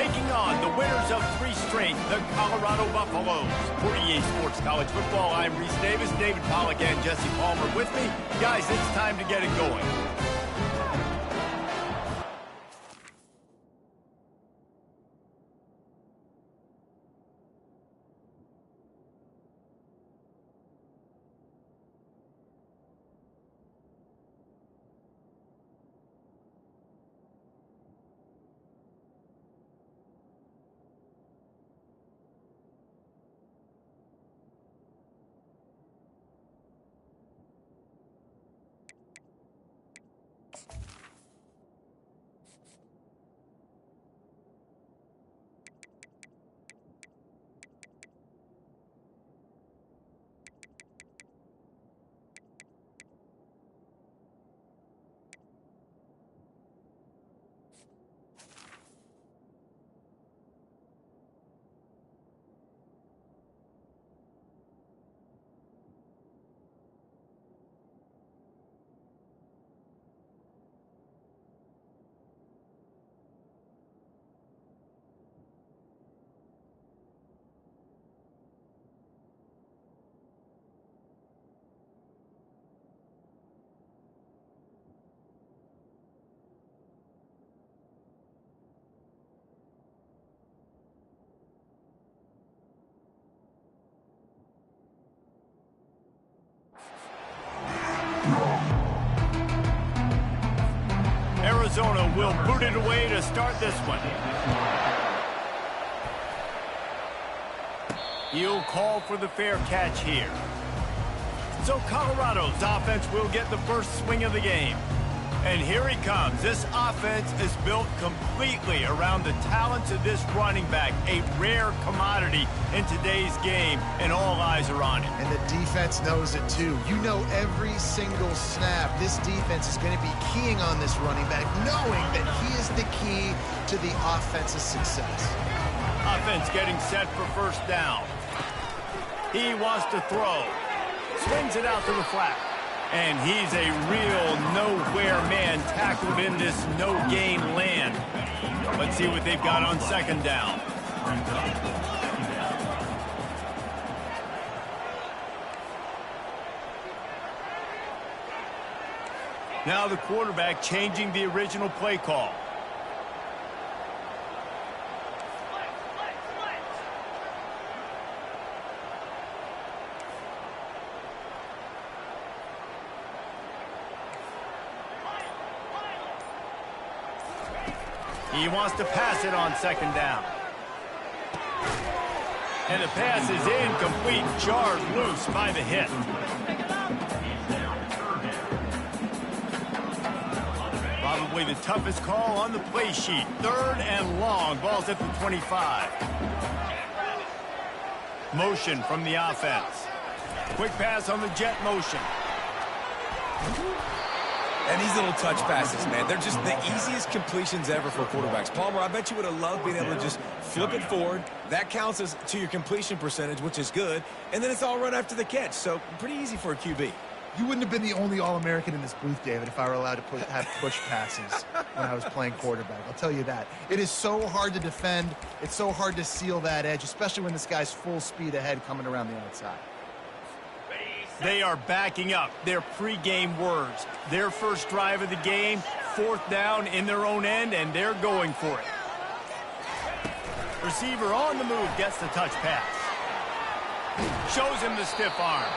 taking on the winners of 3 straight, the Colorado Buffaloes. For EA Sports College Football, I'm Reese Davis, David Pollack, and Jesse Palmer with me. Guys, it's time to get it going. Arizona will boot it away to start this one. He'll call for the fair catch here. So Colorado's offense will get the first swing of the game. And here he comes. This offense is built completely around the talents of this running back, a rare commodity in today's game, and all eyes are on it. And the defense knows it too. You know every single snap, this defense is going to be keying on this running back, knowing that he is the key to the offense's success. Offense getting set for first down. He wants to throw. Swings it out to the flat. And he's a real nowhere man tackled in this no-game land. Let's see what they've got on second down. Now the quarterback changing the original play call. He wants to pass it on second down. And the pass is incomplete, jarred loose by the hit. Probably the toughest call on the play sheet. 3rd and long, ball's at the 25. Motion from the offense. Quick pass on the jet motion. And these little touch passes, man, they're just the easiest completions ever for quarterbacks. Palmer, I bet you would have loved being able to just flip it forward. That counts as to your completion percentage, which is good. And then it's all run after the catch, so pretty easy for a QB. You wouldn't have been the only All-American in this booth, David, if I were allowed to have push passes when I was playing quarterback. I'll tell you that. It is so hard to defend. It's so hard to seal that edge, especially when this guy's full speed ahead coming around the outside. They are backing up their pregame words. Their first drive of the game, 4th down in their own end, and they're going for it. Receiver on the move, gets the touch pass. Shows him the stiff arm.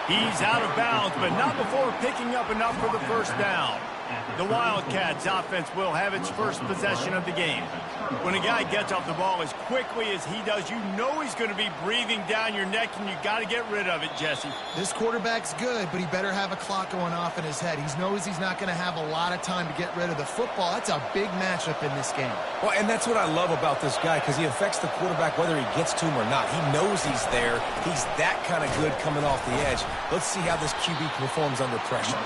He's out of bounds, but not before picking up enough for the first down. The Wildcats offense will have its first possession of the game. When a guy gets off the ball as quickly as he does, you know he's going to be breathing down your neck, and you got to get rid of it, Jesse. This quarterback's good, but he better have a clock going off in his head. He knows he's not going to have a lot of time to get rid of the football. That's a big matchup in this game. Well, and that's what I love about this guy, because he affects the quarterback whether he gets to him or not. He knows he's there. He's that kind of good coming off the edge. Let's see how this QB performs under pressure.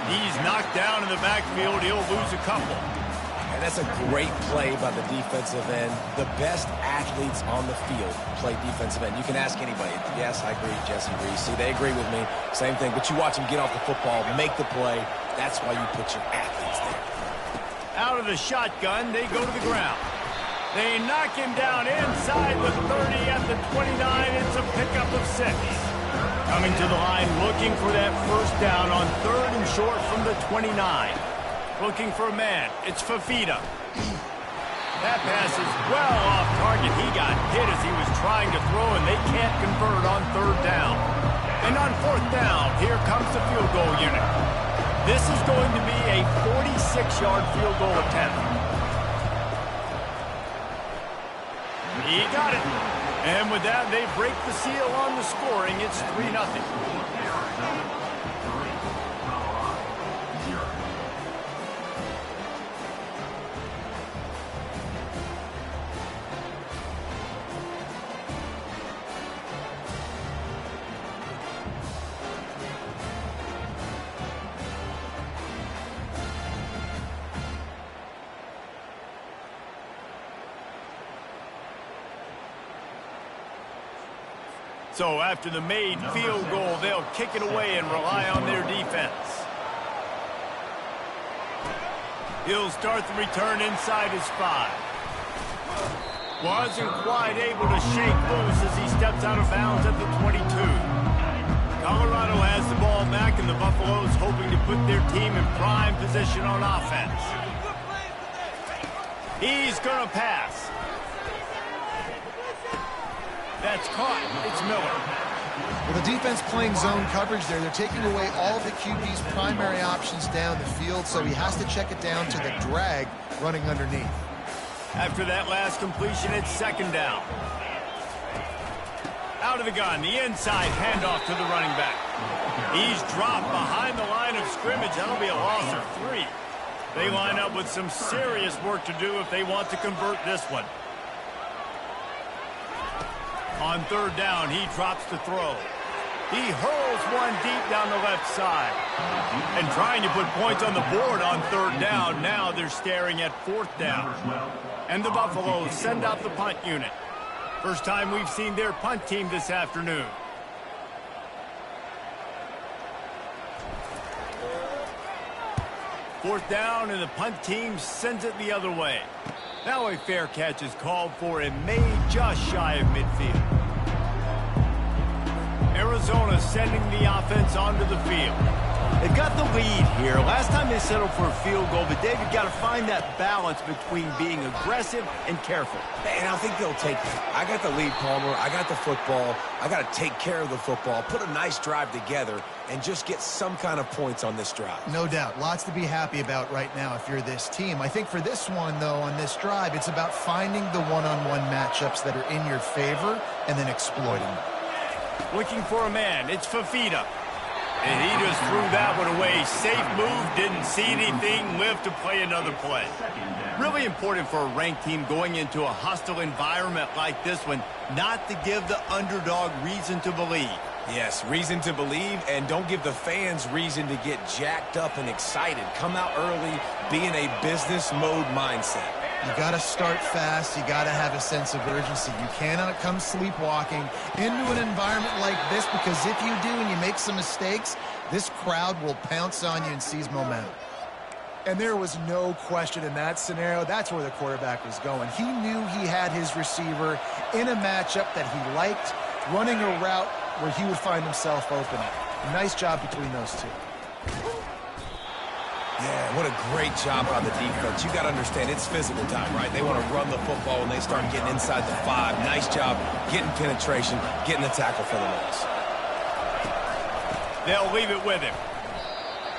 He's knocked down in the backfield. He'll lose a couple. And that's a great play by the defensive end. The best athletes on the field play defensive end. You can ask anybody. Yes, I agree, Jesse Reese. See, they agree with me. Same thing. But you watch him get off the football, make the play. That's why you put your athletes there. Out of the shotgun, they go to the ground. They knock him down inside the 30 at the 29. It's a pickup of 6. Coming to the line looking for that first down on 3rd and short from the 29. Looking for a man. It's Fafita. That pass is well off target. He got hit as he was trying to throw, and they can't convert on 3rd down. And on 4th down, here comes the field goal unit. This is going to be a 46-yard field goal attempt. He got it. And with that, they break the seal on the scoring. It's 3-0. So after the made field goal, they'll kick it away and rely on their defense. He'll start the return inside his 5. Wasn't quite able to shake loose as he steps out of bounds at the 22. Colorado has the ball back, and the Buffaloes hoping to put their team in prime position on offense. He's going to pass. That's caught. It's Miller. Well, the defense playing zone coverage there. They're taking away all of the QB's primary options down the field, so he has to check it down to the drag running underneath. After that last completion, it's 2nd down. Out of the gun, the inside handoff to the running back. He's dropped behind the line of scrimmage. That'll be a loss of 3. They line up with some serious work to do if they want to convert this one. On 3rd down, he drops to throw. He hurls one deep down the left side. And trying to put points on the board on 3rd down. Now they're staring at 4th down. And the Buffaloes send out the punt unit. First time we've seen their punt team this afternoon. Fourth down, and the punt team sends it the other way. Now a fair catch is called for and made just shy of midfield. Arizona sending the offense onto the field. They've got the lead here. Last time they settled for a field goal, but David got to find that balance between being aggressive and careful. And I think they'll take that. I got the lead, Palmer. I got the football. I got to take care of the football, put a nice drive together, and just get some kind of points on this drive. No doubt. Lots to be happy about right now if you're this team. I think for this one, though, on this drive, it's about finding the one-on-one matchups that are in your favor and then exploiting them. Looking for a man. It's Fafita. And he just threw that one away. Safe move, didn't see anything, lived to play another play. Really important for a ranked team going into a hostile environment like this one, not to give the underdog reason to believe. Yes, reason to believe, and don't give the fans reason to get jacked up and excited. Come out early, be in a business mode mindset. You got to start fast. You got to have a sense of urgency. You cannot come sleepwalking into an environment like this, because if you do and you make some mistakes, this crowd will pounce on you and seize momentum. And there was no question in that scenario. That's where the quarterback was going. He knew he had his receiver in a matchup that he liked, running a route where he would find himself open. Nice job between those two. Yeah, what a great job by the defense. You got to understand, it's physical time, right? They want to run the football when they start getting inside the 5. Nice job getting penetration, getting the tackle for the loss. They'll leave it with him.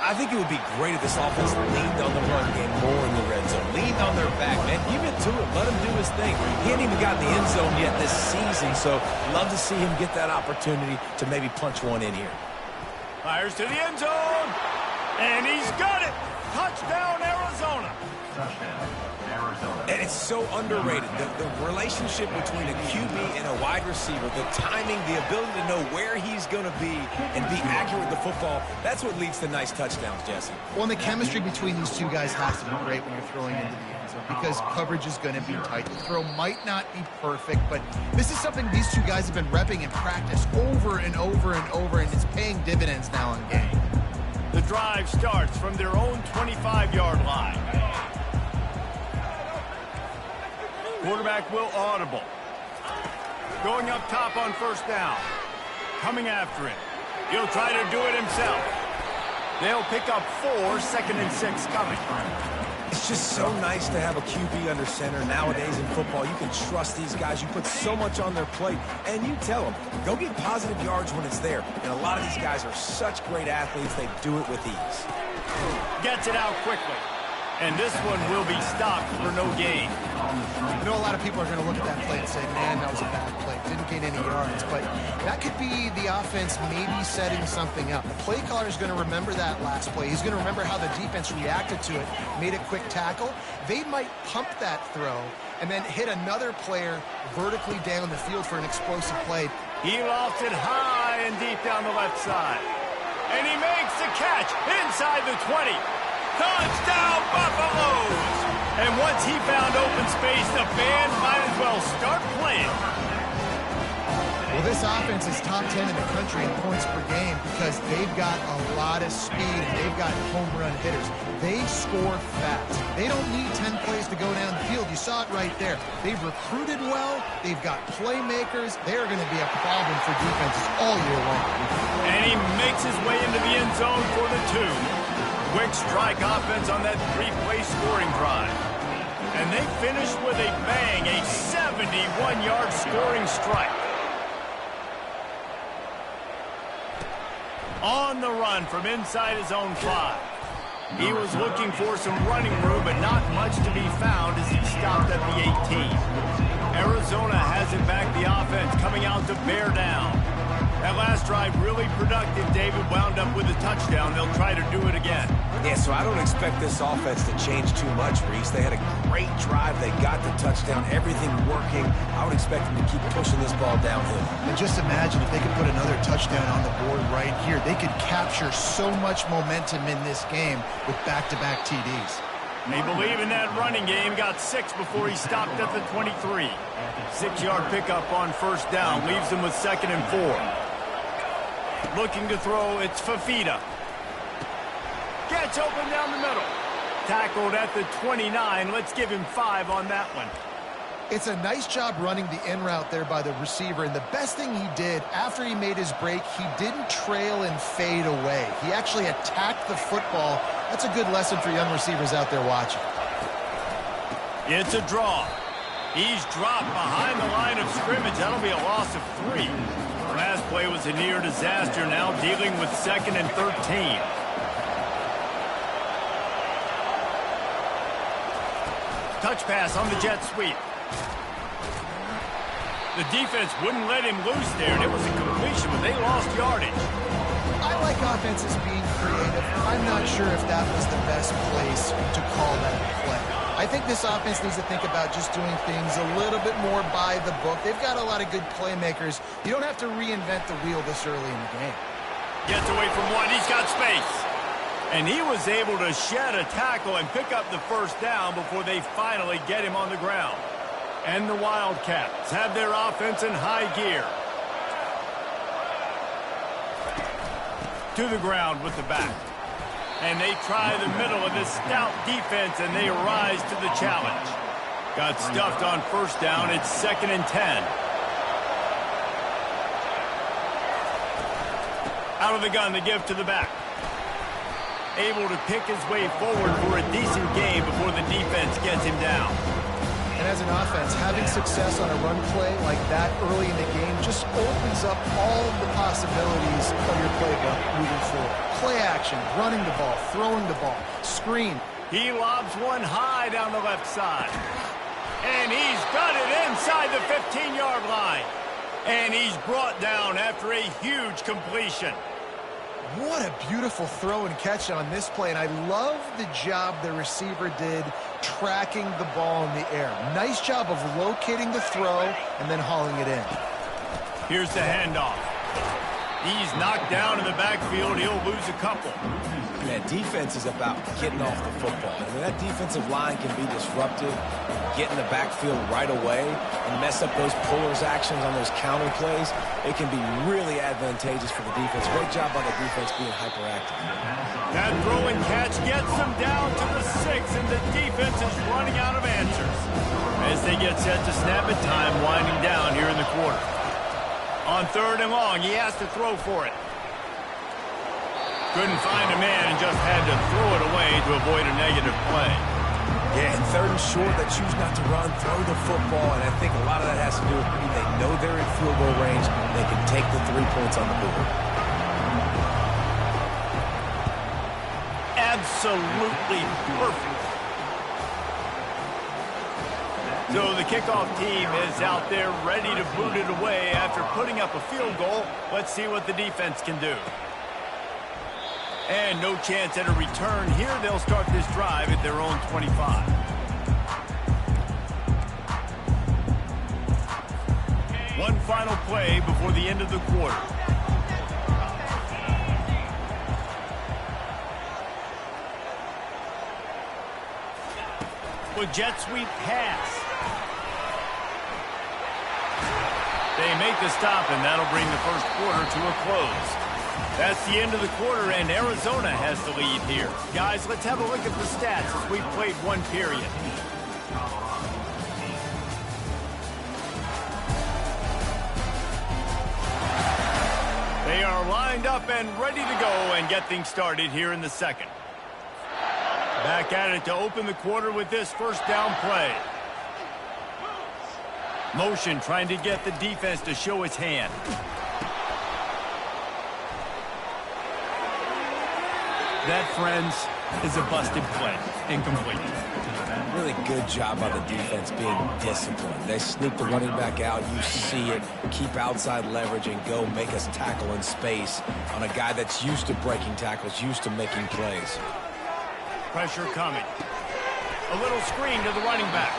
I think it would be great if this offense leaned on the run game more in the red zone. Leaned on their back, man. Give it to him. Let him do his thing. He ain't even gotten the end zone yet this season, so love to see him get that opportunity to maybe punch one in here. Fires to the end zone, and he's got it. Touchdown, Arizona. And it's so underrated. The relationship between a QB and a wide receiver, the timing, the ability to know where he's going to be and be accurate with the football, that's what leads to nice touchdowns, Jesse. Well, and the chemistry between these two guys has to be great when you're throwing into the end zone, because coverage is going to be tight. The throw might not be perfect, but this is something these two guys have been repping in practice over and over and over, and it's paying dividends now in game. The drive starts from their own 25-yard line. Quarterback will audible. Going up top on first down. Coming after it. He'll try to do it himself. They'll pick up 4, 2nd and 6 coming. It's just so nice to have a QB under center. Nowadays in football, you can trust these guys. You put so much on their plate, and you tell them, go get positive yards when it's there. And a lot of these guys are such great athletes, they do it with ease. Gets it out quickly. And this one will be stopped for no gain. I know a lot of people are going to look at that play and say, man, that was a bad play. Didn't gain any yards. But that could be the offense maybe setting something up. The play caller is going to remember that last play. He's going to remember how the defense reacted to it, made a quick tackle. They might pump that throw and then hit another player vertically down the field for an explosive play. He lofts it high and deep down the left side. And he makes the catch inside the 20. Touchdown, Buffaloes! And once he found open space, the band might as well start playing. Well, this offense is top 10 in the country in points per game because they've got a lot of speed and they've got home run hitters. They score fast. They don't need 10 plays to go down the field. You saw it right there. They've recruited well. They've got playmakers. They're going to be a problem for defenses all year long. And he makes his way into the end zone for the 2. Quick strike offense on that 3-play scoring drive. And they finished with a bang, a 71-yard scoring strike. On the run from inside his own 5. He was looking for some running room, but not much to be found as he stopped at the 18. Arizona has it back, the offense coming out to bear down. That last drive really productive. David wound up with a touchdown. They'll try to do it again. Yeah, so I don't expect this offense to change too much, Reese. They had a great drive. They got the touchdown. Everything working. I would expect them to keep pushing this ball downhill. And just imagine if they could put another touchdown on the board right here. They could capture so much momentum in this game with back-to-back TDs. They believe in that running game. Got 6 before he stopped at the 23. 6-yard pickup on first down. Leaves them with 2nd and 4. Looking to throw, it's Fafita. Gets open down the middle. Tackled at the 29. Let's give him 5 on that one. It's a nice job running the in route there by the receiver. And the best thing he did after he made his break, he didn't trail and fade away. He actually attacked the football. That's a good lesson for young receivers out there watching. It's a draw. He's dropped behind the line of scrimmage. That'll be a loss of 3. Last play was a near disaster, now dealing with 2nd and 13. Touch pass on the jet sweep. The defense wouldn't let him loose there, and it was a completion, but they lost yardage. I like offenses being creative. I'm not sure if that was the best place to call that play. I think this offense needs to think about just doing things a little bit more by the book. They've got a lot of good playmakers. You don't have to reinvent the wheel this early in the game. Gets away from one. He's got space. And he was able to shed a tackle and pick up the first down before they finally get him on the ground. And the Wildcats have their offense in high gear. To the ground with the back. And they try the middle of this stout defense, and they rise to the challenge. Got stuffed on first down. It's 2nd and 10. Out of the gun, the give to the back. Able to pick his way forward for a decent game before the defense gets him down. And as an offense, having success on a run play like that early in the game just opens up all of the possibilities of your playbook moving forward. Play action, running the ball, throwing the ball, screen. He lobs one high down the left side. And he's got it inside the 15-yard line. And he's brought down after a huge completion. What a beautiful throw and catch on this play, and I love the job the receiver did tracking the ball in the air. Nice job of locating the throw and then hauling it in. Here's the handoff. He's knocked down in the backfield. He'll lose a couple. That defense is about getting off the football. I mean, that defensive line can be disruptive, get in the backfield right away, and mess up those pullers actions on those counter plays. It can be really advantageous for the defense. Great job by the defense being hyperactive. That throw and catch gets them down to the 6, and the defense is running out of answers. As they get set to snap it, time winding down here in the quarter. On 3rd and long, he has to throw for it. Couldn't find a man and just had to throw it away to avoid a negative play. Yeah, and 3rd and short, they choose not to run, throw the football, and I think a lot of that has to do with they know they're in field goal range. They can take the 3 points on the board. Absolutely perfect. So the kickoff team is out there ready to boot it away after putting up a field goal. Let's see what the defense can do. And no chance at a return here. They'll start this drive at their own 25. One final play before the end of the quarter. With jet sweep pass. They make the stop, and that'll bring the first quarter to a close. That's the end of the quarter, and Arizona has the lead here. Guys, let's have a look at the stats as we've played one period. They are lined up and ready to go and get things started here in the second. Back at it to open the quarter with this first down play. Motion trying to get the defense to show its hand. That, friends, is a busted play. Incomplete. Really good job by the defense being disciplined. They sneak the running back out. You see it. Keep outside leverage and go make us tackle in space on a guy that's used to breaking tackles, used to making plays. Pressure coming. A little screen to the running back.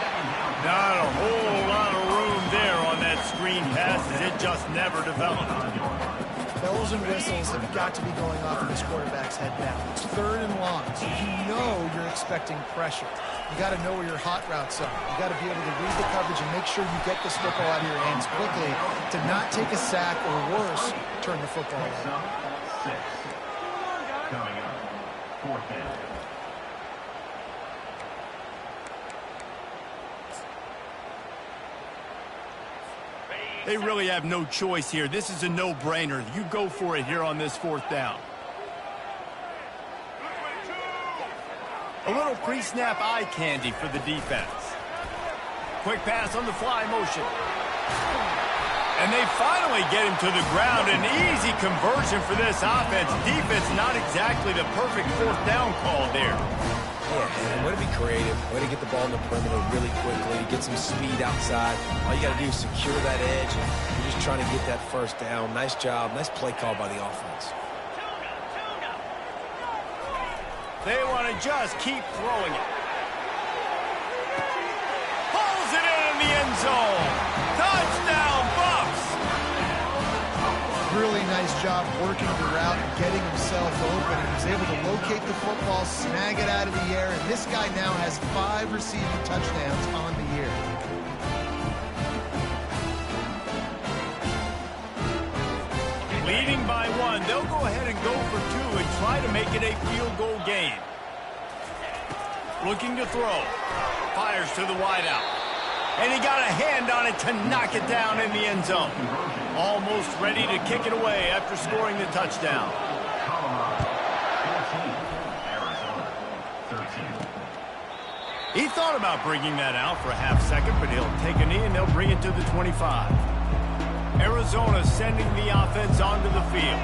Not a whole lot of room there on that screen pass as it just never developed. Bells and whistles have got to be going off in this quarterback's head now. It's 3rd and long, so you know you're expecting pressure. You got to know where your hot routes are. You got to be able to read the coverage and make sure you get this football out of your hands quickly to not take a sack or worse, turn the football over. Coming up, 4th down. They really have no choice here. This is a no-brainer. You go for it here on this 4th down. A little pre-snap eye candy for the defense. Quick pass on the fly motion. And they finally get him to the ground. An easy conversion for this offense. Defense not exactly the perfect 4th down call there. Yeah, and way to be creative, way to get the ball in the perimeter really quickly, get some speed outside. All you got to do is secure that edge. You're just trying to get that first down. Nice job. Nice play call by the offense. They want to just keep throwing it. Pulls it in the end zone. Touchdown, Bucs! Really nice job working the route and getting himself open. He was able to locate the football, snag it out of the air, and this guy now has 5 receiving touchdowns on the year. Leading by 1, they'll go ahead and go for 2 and try to make it a field goal game. Looking to throw. Fires to the wideout. And he got a hand on it to knock it down in the end zone. Almost ready to kick it away after scoring the touchdown. He thought about bringing that out for a half second, but he'll take a knee and they'll bring it to the 25. Arizona sending the offense onto the field.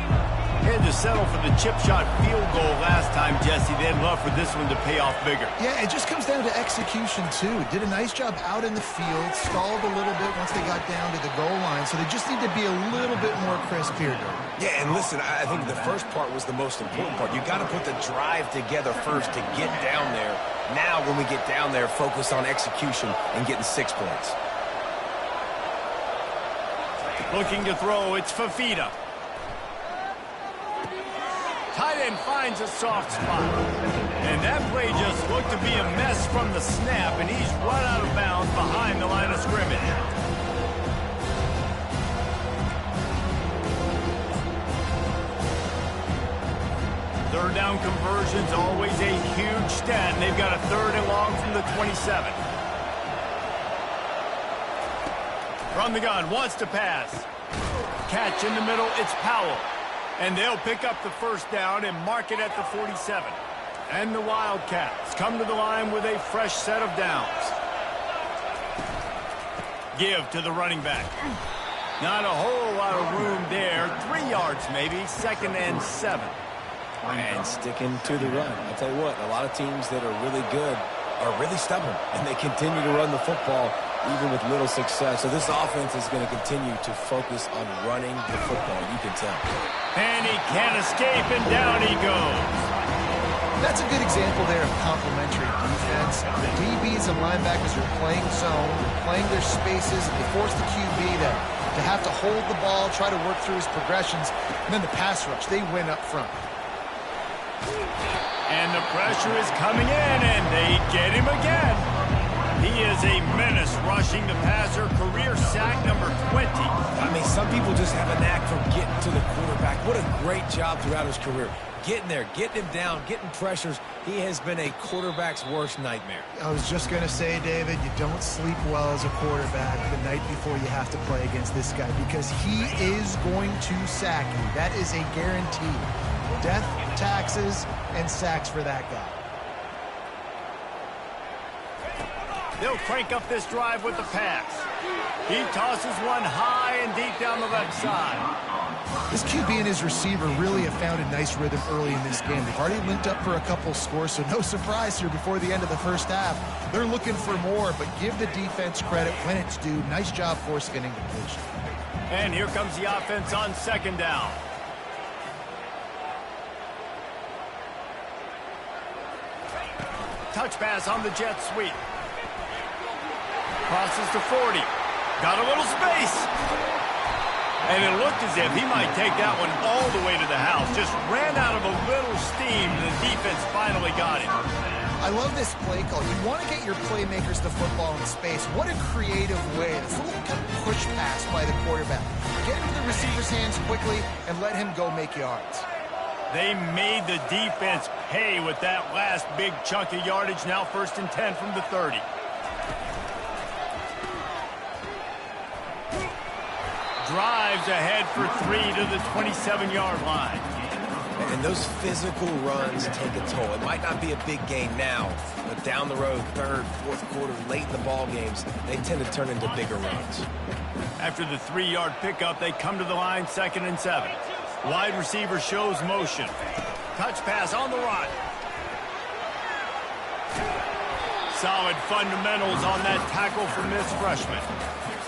Had to settle for the chip shot field goal last time, Jesse. They'd love for this one to pay off bigger. Yeah, it just comes down to execution, too. Did a nice job out in the field, stalled a little bit once they got down to the goal line, so they just need to be a little bit more crisp here. Yeah, and listen, I think the first part was the most important part. You got to put the drive together first to get down there. Now, when we get down there, focus on execution and getting 6 points. Looking to throw, it's Fafita. Tight end finds a soft spot. And that play just looked to be a mess from the snap, and he's run out of bounds behind the line of scrimmage. Third down conversion's always a huge stat, and they've got a 3rd and long from the 27. From the gun, wants to pass. Catch in the middle, it's Powell. And they'll pick up the first down and mark it at the 47. And the Wildcats come to the line with a fresh set of downs. Give to the running back. Not a whole lot of room there. 3 yards maybe, 2nd and 7. And sticking to the run. I'll tell you what, a lot of teams that are really good are really stubborn, and they continue to run the football even with little success. So this offense is going to continue to focus on running the football, you can tell. And he can't escape, and down he goes. That's a good example there of complementary defense. The DBs and linebackers are playing zone, they're playing their spaces, and they force the QB to have to hold the ball, try to work through his progressions, and then the pass rush, they win up front. And the pressure is coming in, and they get him again. He is a menace rushing the passer, career sack number 20. I mean, some people just have a knack for getting to the quarterback. What a great job throughout his career. Getting there, getting him down, getting pressures. He has been a quarterback's worst nightmare. I was just going to say, David, you don't sleep well as a quarterback the night before you have to play against this guy because he is going to sack you. That is a guarantee. Death, taxes, and sacks for that guy. They'll crank up this drive with the pass. He tosses one high and deep down the left side. This QB and his receiver really have found a nice rhythm early in this game. They've already linked up for a couple scores, so no surprise here before the end of the first half. They're looking for more, but give the defense credit when it's due. Nice job forcing an incompletion. And here comes the offense on 2nd down. Touch pass on the jet sweep. Crosses to 40. Got a little space. And it looked as if he might take that one all the way to the house. Just ran out of a little steam. The defense finally got him. I love this play call. You want to get your playmakers the football in space. What a creative way. This little kind of push pass by the quarterback. Get into the receiver's hands quickly and let him go make yards. They made the defense pay with that last big chunk of yardage. Now 1st and 10 from the 30. Drives ahead for 3 to the 27-yard line. And those physical runs take a toll. It might not be a big gain now, but down the road, 3rd, 4th quarter, late in the ball games, they tend to turn into bigger runs. After the 3-yard pickup, they come to the line 2nd and 7. Wide receiver shows motion. Touch pass on the run. Solid fundamentals on that tackle from this freshman.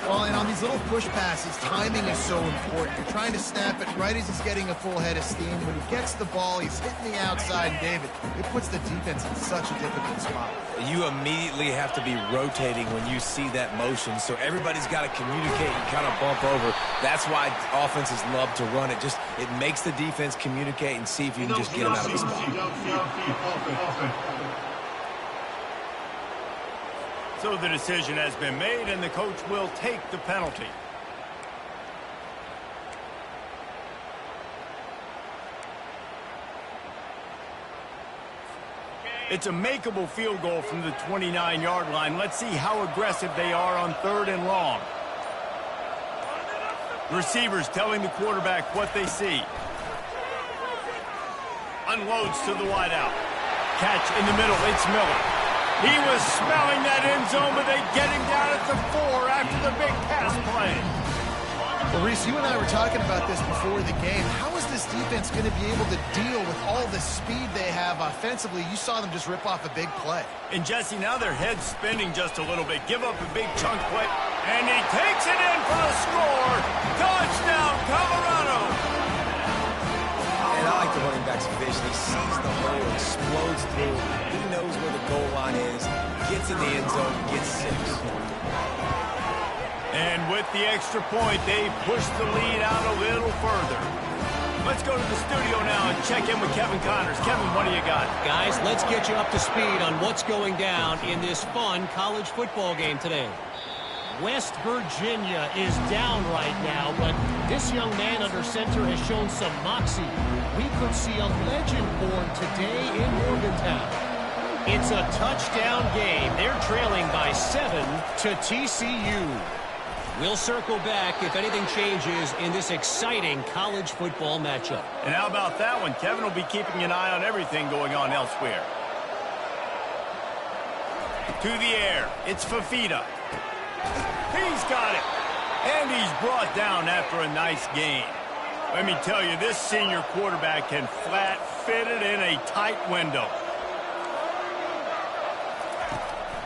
Well, and on these little push passes, timing is so important. You're trying to snap it right as he's getting a full head of steam. When he gets the ball, he's hitting the outside. David, it puts the defense in such a difficult spot. You immediately have to be rotating when you see that motion, so everybody's got to communicate and kind of bump over. That's why offenses love to run it. It makes the defense communicate and see if you can just get them out of the spot. So the decision has been made, and the coach will take the penalty. It's a makeable field goal from the 29-yard line. Let's see how aggressive they are on 3rd and long. Receivers telling the quarterback what they see. Unloads to the wideout. Catch in the middle, it's Miller. He was smelling that end zone, but they get him down at the 4 after the big pass play. Well, Reese, you and I were talking about this before the game. How is this defense going to be able to deal with all the speed they have offensively? You saw them just rip off a big play. And, Jesse, now their head's spinning just a little bit. Give up a big chunk play, and he takes it in for a score. Touchdown, Colorado. And I like the running back's vision. He sees the hole, explodes through. He knows where the goal line is, gets in the end zone, gets 6. And with the extra point, they push the lead out a little further. Let's go to the studio now and check in with Kevin Connors. Kevin, what do you got? Guys, let's get you up to speed on what's going down in this fun college football game today. West Virginia is down right now, but this young man under center has shown some moxie. We could see a legend born today in Morgantown. It's a touchdown game. They're trailing by 7 to TCU. We'll circle back if anything changes in this exciting college football matchup. And how about that one? Kevin will be keeping an eye on everything going on elsewhere. To the air. It's Fafita. He's got it. And he's brought down after a nice gain. Let me tell you, this senior quarterback can flat fit it in a tight window.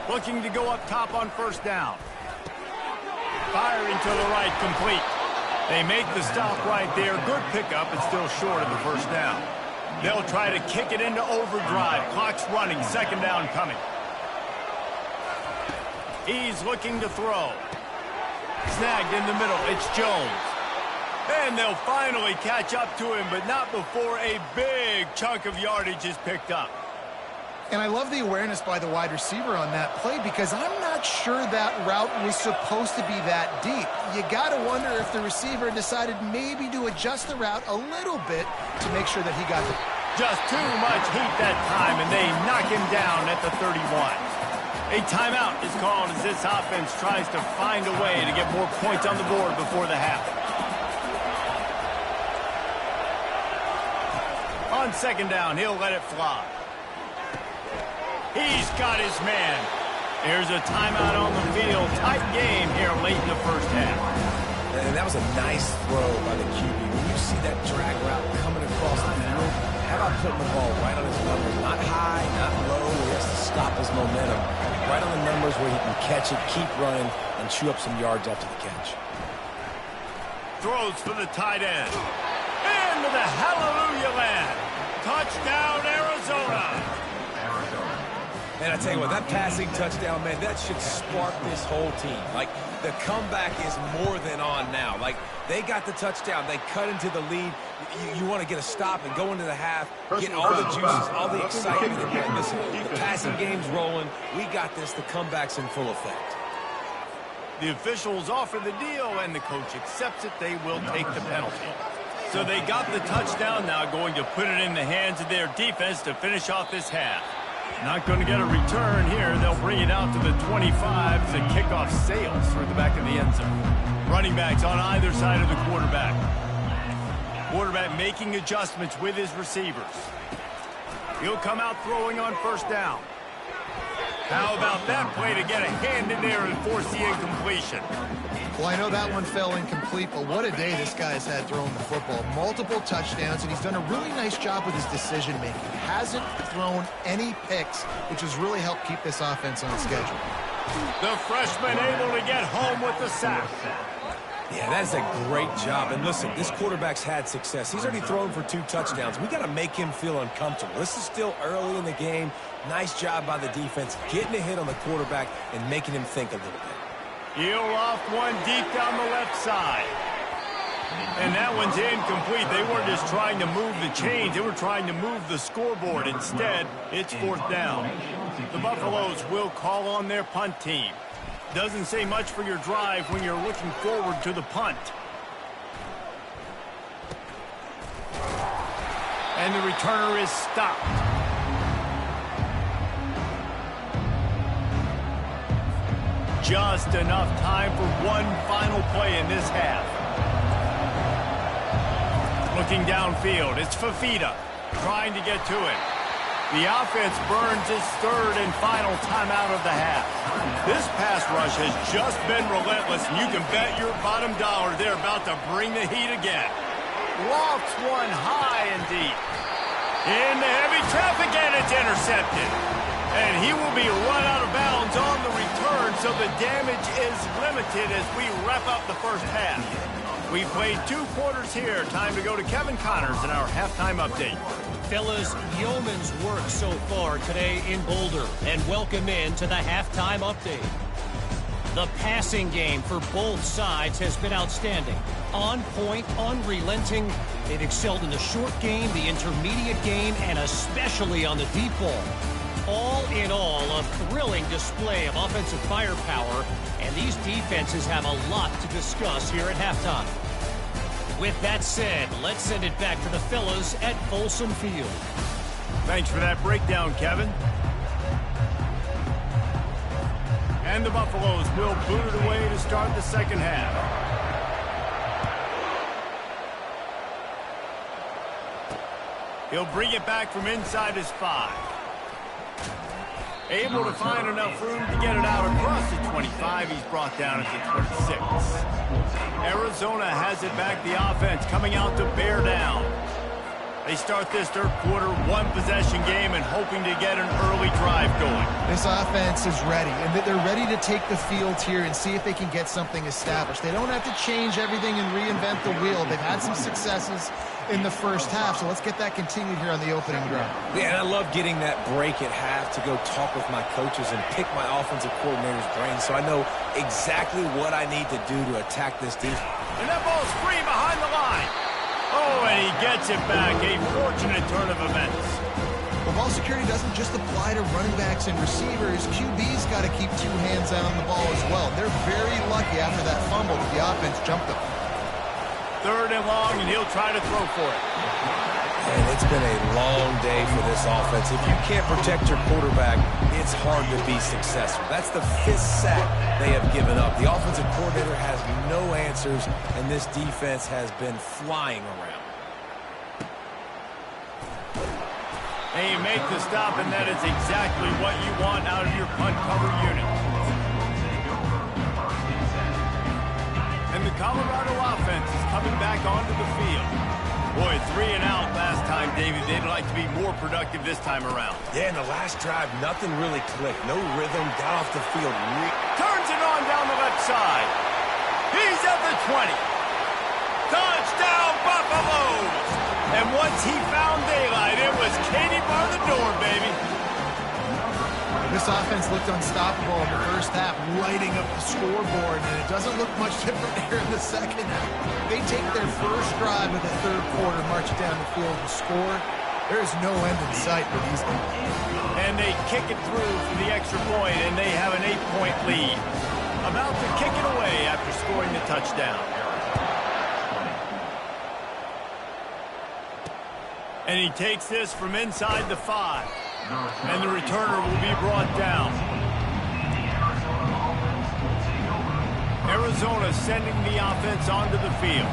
Looking to go up top on first down. Firing to the right, complete. They make the stop right there. Good pickup, but still short of the first down. They'll try to kick it into overdrive. Clock's running, second down coming. He's looking to throw. Snagged in the middle, it's Jones. And they'll finally catch up to him, but not before a big chunk of yardage is picked up. And I love the awareness by the wide receiver on that play because I'm not sure that route was supposed to be that deep. You got to wonder if the receiver decided maybe to adjust the route a little bit to make sure that he got the... Just too much heat that time, and they knock him down at the 31. A timeout is called as this offense tries to find a way to get more points on the board before the half. On second down, he'll let it fly. He's got his man. There's a timeout on the field. Tight game here late in the first half. And that was a nice throw by the QB. When you see that drag route coming across the field, how about putting the ball right on his numbers? Not high, not low, where he has to stop his momentum. Right on the numbers where he can catch it, keep running, and chew up some yards after the catch. Throws for the tight end. Into the hallelujah land. Touchdown, Arizona. And I tell you what, that passing touchdown, man, that should spark this whole team. Like, the comeback is more than on now. Like, they got the touchdown. They cut into the lead. You want to get a stop and go into the half, get all the juices, all the excitement. And listen, the passing game's rolling. We got this. The comeback's in full effect. The officials offer the deal, and the coach accepts it. They will take the penalty. So they got the touchdown, now going to put it in the hands of their defense to finish off this half. Not going to get a return here. They'll bring it out to the 25 as the kickoff sails through the back of the end zone. Running backs on either side of the quarterback. Quarterback making adjustments with his receivers. He'll come out throwing on first down. How about that play to get a hand in there and force the incompletion? Well, I know that one fell incomplete, but what a day this guy's had throwing the football. Multiple touchdowns, and he's done a really nice job with his decision-making. Hasn't thrown any picks, which has really helped keep this offense on schedule. The freshman able to get home with the sack. Yeah, that's a great job. And listen, this quarterback's had success. He's already thrown for 2 touchdowns. We got to make him feel uncomfortable. This is still early in the game. Nice job by the defense, getting a hit on the quarterback and making him think a little bit. He'll off one deep down the left side. And that one's incomplete. They weren't just trying to move the chains. They were trying to move the scoreboard. Instead, it's fourth down. The Buffaloes will call on their punt team. Doesn't say much for your drive when you're looking forward to the punt. And the returner is stopped. Just enough time for one final play in this half. Looking downfield, it's Fafita trying to get to it. The offense burns its third and final timeout of the half. This pass rush has just been relentless, and you can bet your bottom dollar they're about to bring the heat again. Lofts one high and deep. Into heavy traffic, and it's intercepted. And he will be run out of bounds on the return, so the damage is limited as we wrap up the first half. We've played 2 quarters here. Time to go to Kevin Connors in our halftime update. Fellas, yeoman's work so far today in Boulder, and welcome in to the halftime update. The passing game for both sides has been outstanding. On point, unrelenting. They've excelled in the short game, the intermediate game, and especially on the deep ball. All in all, a thrilling display of offensive firepower, and these defenses have a lot to discuss here at halftime. With that said, let's send it back to the fellas at Folsom Field. Thanks for that breakdown, Kevin. And the Buffaloes will boot it away to start the second half. He'll bring it back from inside his 5. Able to find enough room to get it out across the 25. He's brought down at the 26. Arizona has it back. The offense coming out to bear down. They start this third quarter one-possession game and hoping to get an early drive going. This offense is ready, and they're ready to take the field here and see if they can get something established. They don't have to change everything and reinvent the wheel. They've had some successes in the first half, so let's get that continued here on the opening drive. Yeah, and I love getting that break at half to go talk with my coaches and pick my offensive coordinator's brain so I know exactly what I need to do to attack this defense. And that ball's free behind the line. Oh, and he gets it back. A fortunate turn of events. Well, ball security doesn't just apply to running backs and receivers. QB's got to keep 2 hands on the ball as well. They're very lucky after that fumble that the offense jumped them. 3rd and long, and he'll try to throw for it. And it's been a long day for this offense. If you can't protect your quarterback, it's hard to be successful. That's the 5th sack they have given up. The offensive coordinator has no answers, and this defense has been flying around. And you make the stop, and that is exactly what you want out of your punt cover unit. And the Colorado offense is coming back onto the field. Boy, 3 and out last time, David. They'd like to be more productive this time around. Yeah, in the last drive, nothing really clicked. No rhythm, got off the field. Turns it on down the left side. He's at the 20. Touchdown, Buffaloes! And once he found daylight, it was Katie bar the door, baby. This offense looked unstoppable in the first half, lighting up the scoreboard, and it doesn't look much different here in the second half. They take their first drive of the third quarter, march it down the field and score. There is no end in sight for these guys. And they kick it through for the extra point, and they have an 8-point lead. About to kick it away after scoring the touchdown. And he takes this from inside the 5. And the returner will be brought down. Arizona sending the offense onto the field.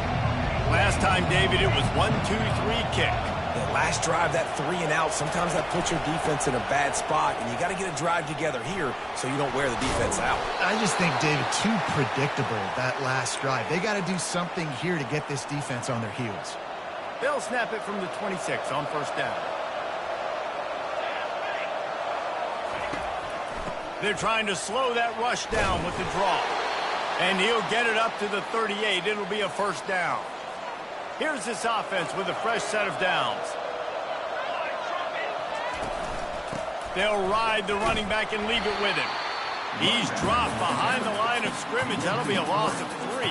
Last time, David, it was 1-2-3 kick. The last drive, that 3 and out, sometimes that puts your defense in a bad spot, and you got to get a drive together here so you don't wear the defense out. I just think, David, too predictable, that last drive. They got to do something here to get this defense on their heels. They'll snap it from the 26 on first down. They're trying to slow that rush down with the draw. And he'll get it up to the 38. It'll be a first down. Here's this offense with a fresh set of downs. They'll ride the running back and leave it with him. He's dropped behind the line of scrimmage. That'll be a loss of 3.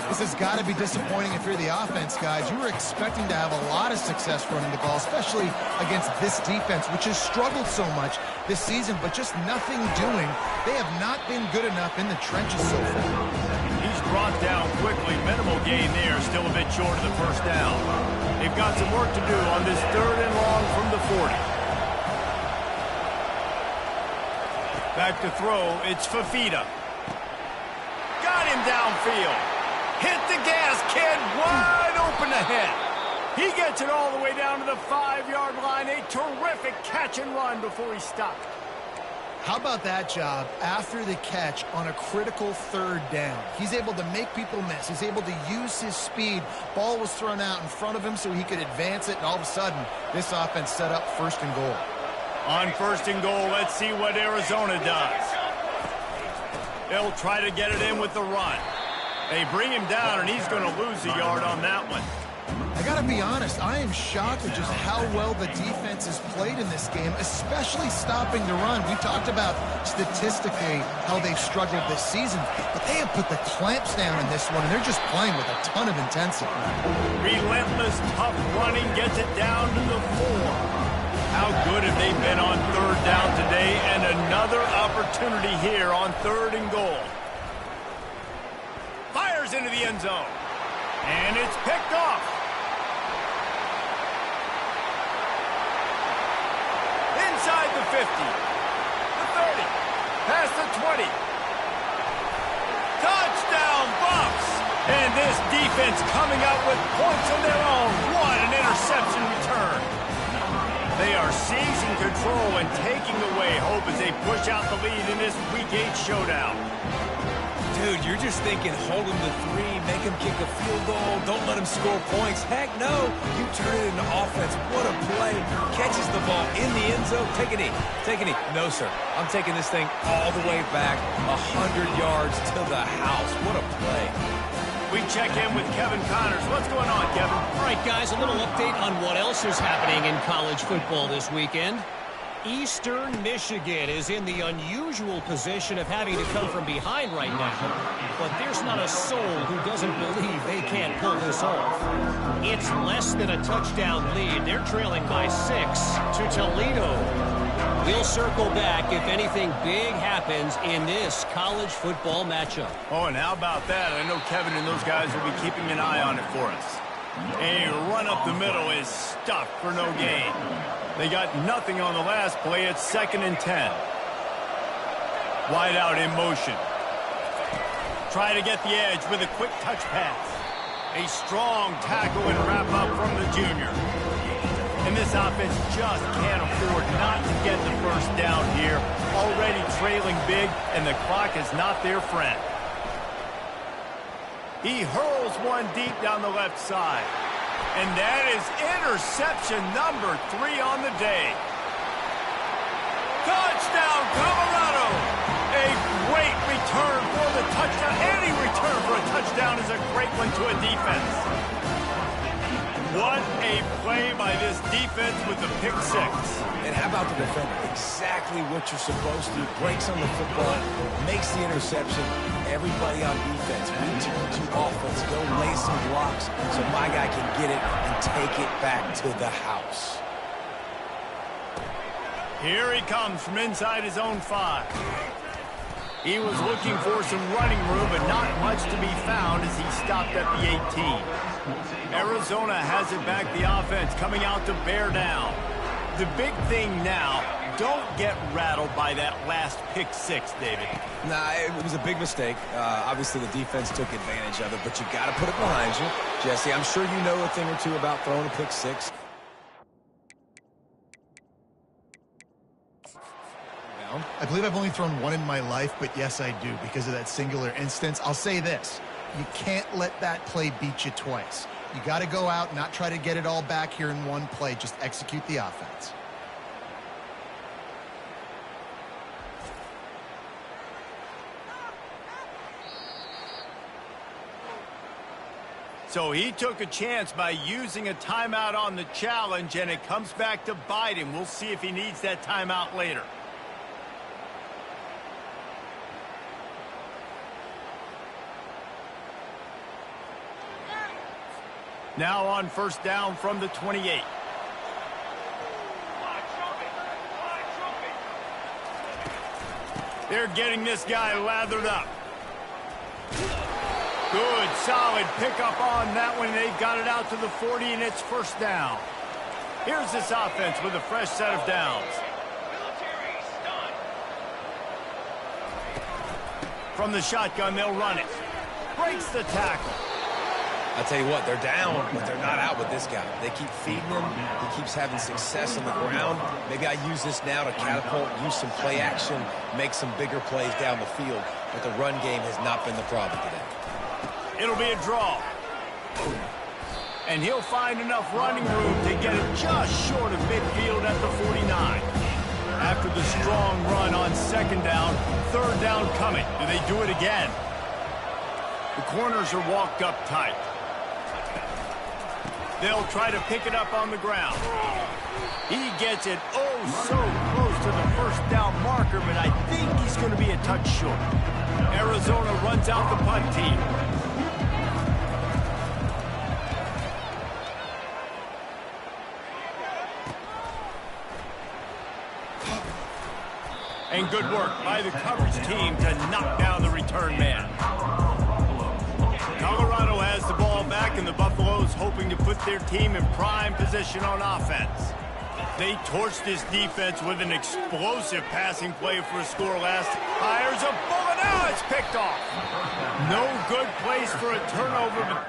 This has got to be disappointing if you're the offense, guys. You were expecting to have a lot of success running the ball, especially against this defense, which has struggled so much this season, but just nothing doing. They have not been good enough in the trenches so far. He's brought down quickly. Minimal gain there, still a bit short of the first down. They've got some work to do on this 3rd and long from the 40. Back to throw, it's Fafita. Got him downfield. Hit the gas, kid, wide open ahead. He gets it all the way down to the 5-yard line. A terrific catch and run before he stopped. How about that job after the catch on a critical 3rd down? He's able to make people miss. He's able to use his speed. Ball was thrown out in front of him so he could advance it, and all of a sudden, this offense set up 1st and goal. On 1st and goal, let's see what Arizona does. They'll try to get it in with the run. They bring him down, and he's going to lose a yard on that one. I got to be honest, I am shocked at just how well the defense has played in this game, especially stopping the run. We talked about statistically how they've struggled this season, but they have put the clamps down in this one, and they're just playing with a ton of intensity. Relentless, tough running gets it down to the 4. How good have they been on 3rd down today, and another opportunity here on 3rd and goal. Fires into the end zone, and it's picked off. Inside the 50, the 30, past the 20. Touchdown, Bucks! And this defense coming out with points of their own. What an interception return. They are seizing control and taking away hope as they push out the lead in this Week 8 showdown. Dude, you're just thinking, hold him to 3, make him kick a field goal, don't let him score points. Heck no, you turn it into offense. What a play. Catches the ball in the end zone. Take a knee. Take a knee. No, sir. I'm taking this thing all the way back 100 yards to the house. What a play. We check in with Kevin Connors. What's going on, Kevin? All right, guys, a little update on what else is happening in college football this weekend. Eastern Michigan is in the unusual position of having to come from behind right now. But there's not a soul who doesn't believe they can't pull this off. It's less than a touchdown lead. They're trailing by 6 to Toledo. We'll circle back if anything big happens in this college football matchup. Oh, and how about that? I know Kevin and those guys will be keeping an eye on it for us. A run up the middle is stuffed for no gain. They got nothing on the last play. It's 2nd and 10. Wide out in motion. Try to get the edge with a quick touch pass. A strong tackle and wrap up from the junior. And this offense just can't afford not to get the first down here. Already trailing big, and the clock is not their friend. He hurls one deep down the left side. And that is interception number 3 on the day. Touchdown, Colorado! A great return for the touchdown. Any return for a touchdown is a great one to a defense. What a play by this defense with the pick 6. And how about the defender? Exactly what you're supposed to. Breaks on the football, makes the interception. Everybody on defense, we turn to offense, go lay some blocks so my guy can get it and take it back to the house. Here he comes from inside his own 5. He was looking for some running room, but not much to be found as he stopped at the 18. Arizona has it back, the offense coming out to bear down. The big thing now, don't get rattled by that last pick 6, David. Nah, it was a big mistake. Obviously, the defense took advantage of it, but you got to put it behind you. Jesse, I'm sure you know a thing or two about throwing a pick 6. I believe I've only thrown one in my life, but yes, I do, because of that singular instance. I'll say this. You can't let that play beat you twice. You got to go out, not try to get it all back here in one play. Just execute the offense. So he took a chance by using a timeout on the challenge, and it comes back to bite him. We'll see if he needs that timeout later. Now on first down from the 28. They're getting this guy lathered up. Good, solid pickup on that one. They've got it out to the 40, and it's first down. Here's this offense with a fresh set of downs. From the shotgun, they'll run it. Breaks the tackle. I tell you what, they're down, but they're not out with this guy. They keep feeding him. He keeps having success on the ground. Maybe I use this now to catapult, use some play action, make some bigger plays down the field. But the run game has not been the problem today. It'll be a draw. And he'll find enough running room to get it just short of midfield at the 49. After the strong run on second down, third down coming. Do they do it again? The corners are walked up tight. They'll try to pick it up on the ground. He gets it oh so close to the first down marker, but I think he's going to be a touch short. Arizona runs out the punt team. And good work by the coverage team to knock down the return man. Colorado has the ball back, and the Buffaloes hoping to put their team in prime position on offense. They torched this defense with an explosive passing play for a score last. Fires a bullet. Now it's picked off. No good place for a turnover.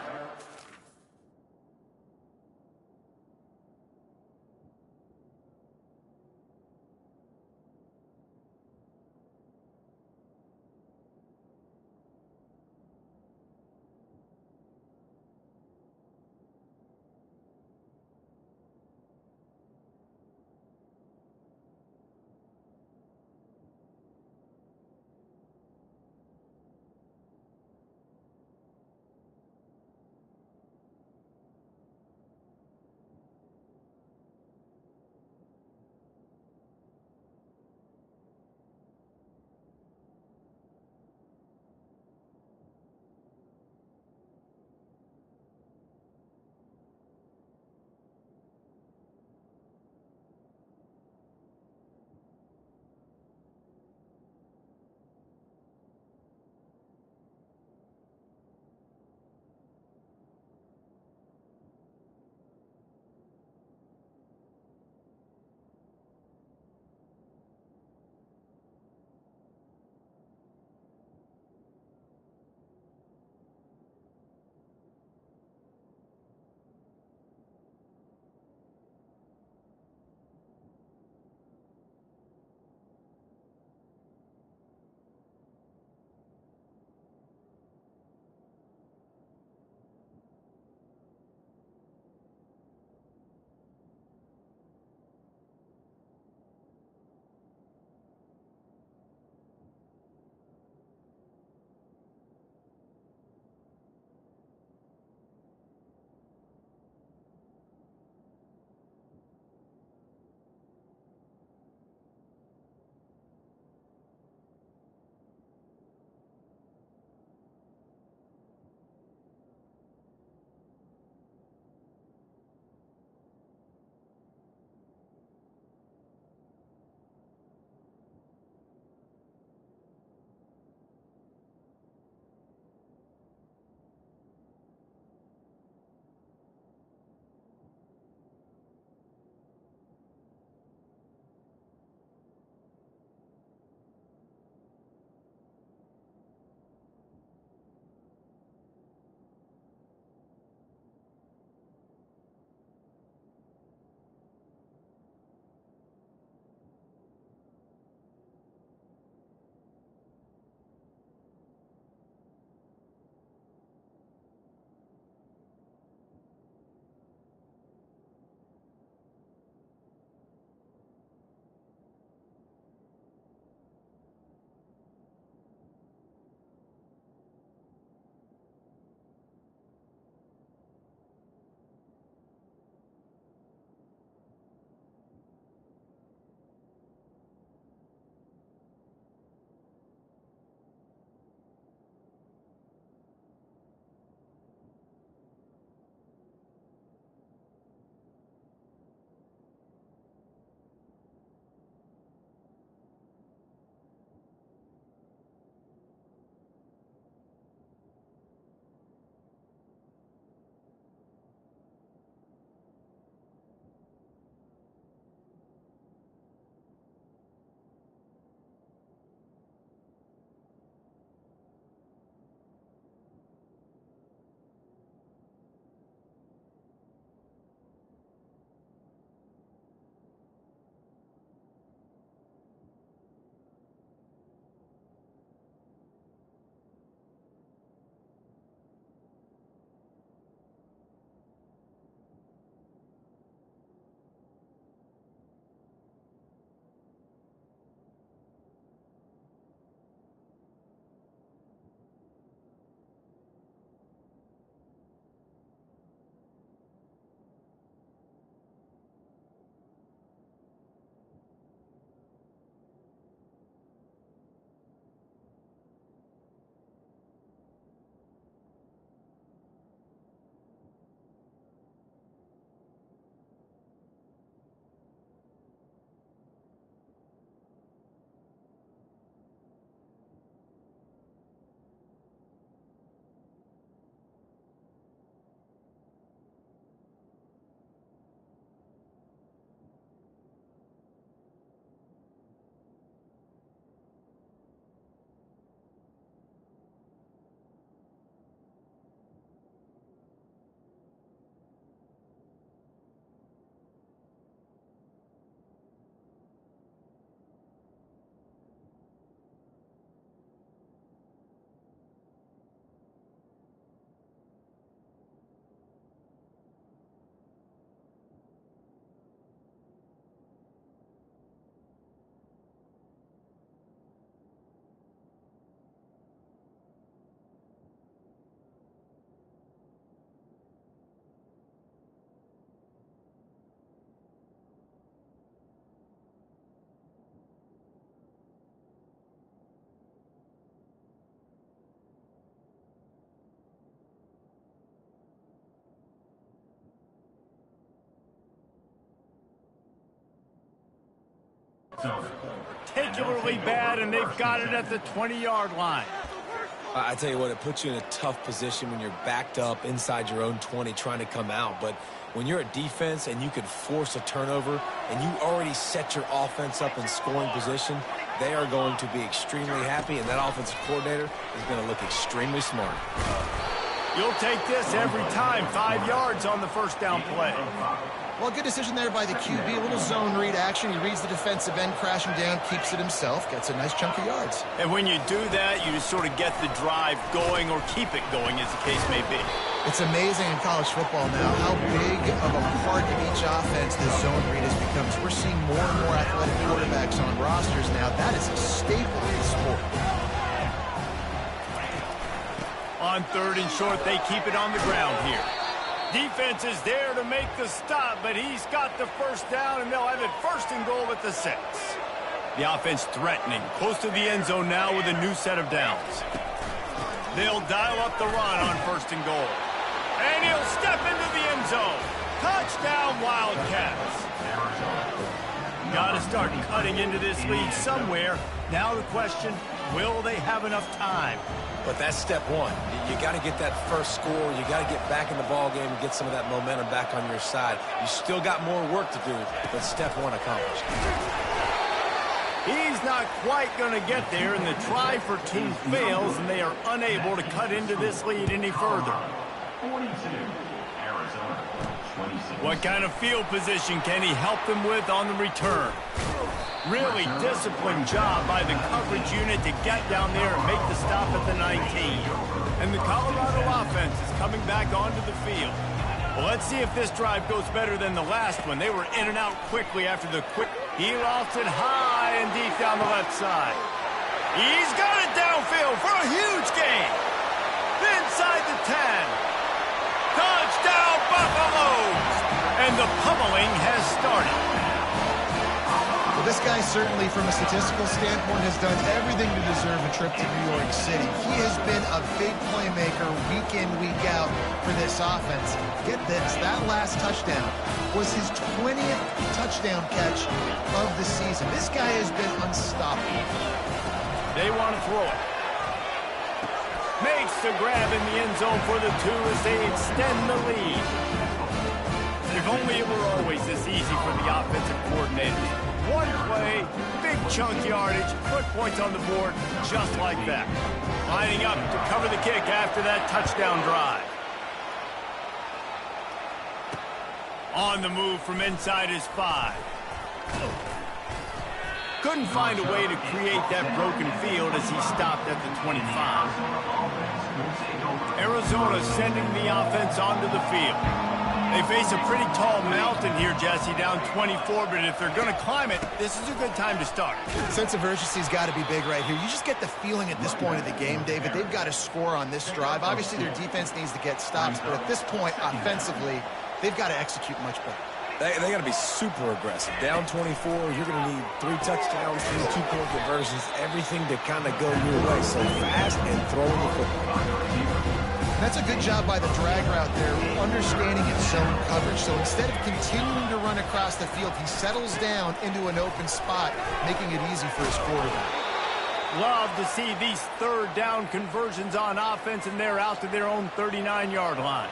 Particularly bad, and they've got it at the 20-yard line. I tell you what, it puts you in a tough position when you're backed up inside your own 20 trying to come out. But when you're a defense and you could force a turnover and you already set your offense up in scoring position, they are going to be extremely happy, and that offensive coordinator is going to look extremely smart. You'll take this every time. 5 yards on the first down play. Well, good decision there by the QB. A little zone read action. He reads the defensive end crashing down, keeps it himself, gets a nice chunk of yards. And when you do that, you just sort of get the drive going or keep it going, as the case may be. It's amazing in college football now how big of a part of each offense this zone read has become. We're seeing more and more athletic quarterbacks on rosters now. That is a staple in the sport. On 3rd and short, they keep it on the ground here. Defense is there to make the stop, but he's got the first down, and they'll have it 1st and goal at the 6. The offense threatening, close to the end zone now with a new set of downs. They'll dial up the run on 1st and goal. And he'll step into the end zone. Touchdown, Wildcats. Got to start cutting into this lead somewhere. Now the question, will they have enough time? But that's step one. You got to get that first score. You got to get back in the ball game and get some of that momentum back on your side. You still got more work to do, but step one accomplished. He's not quite going to get there, and the try for 2 fails, and they are unable to cut into this lead any further. 42, Arizona, 26. What kind of field position can he help them with on the return? Really disciplined job by the coverage unit to get down there and make the stop at the 19. And the Colorado offense is coming back onto the field. Well, let's see if this drive goes better than the last one. They were in and out quickly after the quick. He lost it high and deep down the left side. He's got it downfield for a huge gain. Inside the 10. Touchdown, Buffaloes! And the pummeling has started. Well, this guy certainly, from a statistical standpoint, has done everything to deserve a trip to New York City. He has been a big playmaker week in, week out for this offense. Get this, that last touchdown was his 20th touchdown catch of the season. This guy has been unstoppable. They want to throw it. Makes the grab in the end zone for the 2 as they extend the lead. If only it were always this easy for the offensive coordinators. One play, big chunk yardage, put points on the board just like that. Lining up to cover the kick after that touchdown drive. On the move from inside his 5. Couldn't find a way to create that broken field as he stopped at the 25. Arizona sending the offense onto the field. They face a pretty tall mountain here, Jesse, down 24, but if they're going to climb it, this is a good time to start. Sense of urgency's got to be big right here. You just get the feeling at this point of the game, David, they've got to score on this drive. Obviously, their defense needs to get stops, but at this point, offensively, they've got to execute much better. They got to be super aggressive. Down 24, you're going to need 3 touchdowns, 3 2-point conversions, everything to kind of go your way. So fast and throwing the football. And that's a good job by the drag route there, understanding its zone coverage. So instead of continuing to run across the field, he settles down into an open spot, making it easy for his quarterback. Love to see these 3rd down conversions on offense, and they're out to their own 39-yard line.